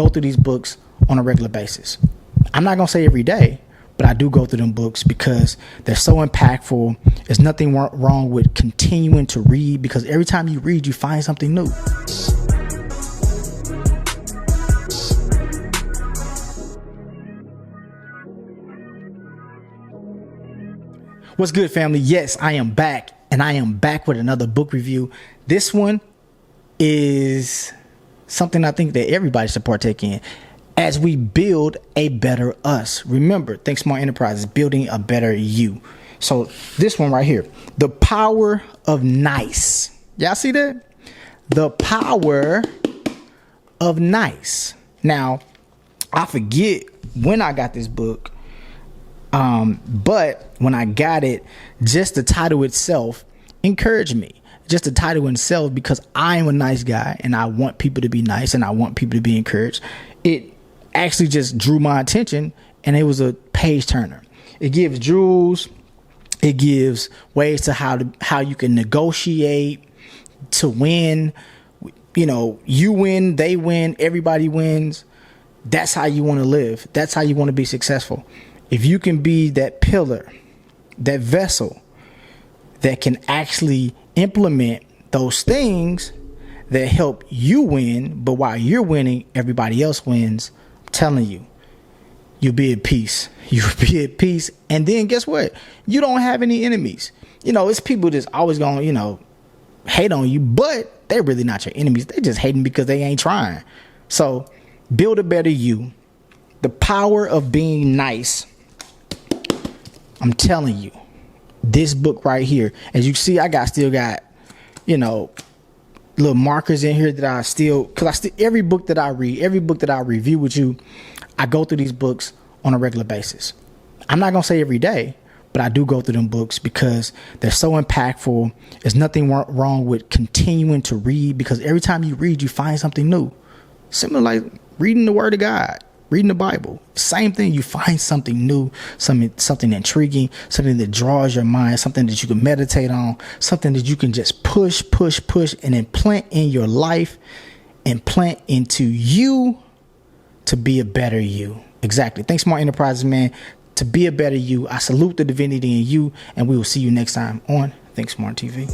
Go through these books on a regular basis. I'm not going to say every day, but I do go through them books because they're so impactful. There's nothing wrong with continuing to read, because every time you read, you find something new. What's good, family? Yes, I am back, and I am back with another book review. This one is something I think that everybody should partake in as we build a better us. Remember, Think Small Enterprises, building a better you. So this one right here, The Power of Nice. Y'all see that? The Power of Nice. Now, I forget when I got this book, but when I got it, just the title itself encouraged me. Just the title itself, because I am a nice guy and I want people to be nice and I want people to be encouraged. It actually just drew my attention, and it was a page turner. It gives rules. It gives ways to how you can negotiate to win. You know, you win, they win, everybody wins. That's how you want to live. That's how you want to be successful. If you can be that pillar, that vessel that can actually implement those things that help you win, but while you're winning, everybody else wins, I'm telling you, you'll be at peace. You'll be at peace. And then guess what? You don't have any enemies. You know, it's people that's always going to, hate on you, but they're really not your enemies. They're just hating because they ain't trying. So build a better you. The power of being nice. I'm telling you, this book right here, as you see, I still got, little markers in here that I still, because every book that I read, every book that I review with you, I go through these books on a regular basis. I'm not going to say every day, but I do go through them books because they're so impactful. There's nothing wrong with continuing to read, because every time you read, you find something new. Similar like reading the Word of God. Reading the Bible, same thing. You find something new, something intriguing, something that draws your mind, something that you can meditate on, something that you can just push, and implant in your life, implant into you to be a better you. Exactly. Thanks, Smart Enterprises, man. To be a better you. I salute the divinity in you, and we will see you next time on Think Smart TV.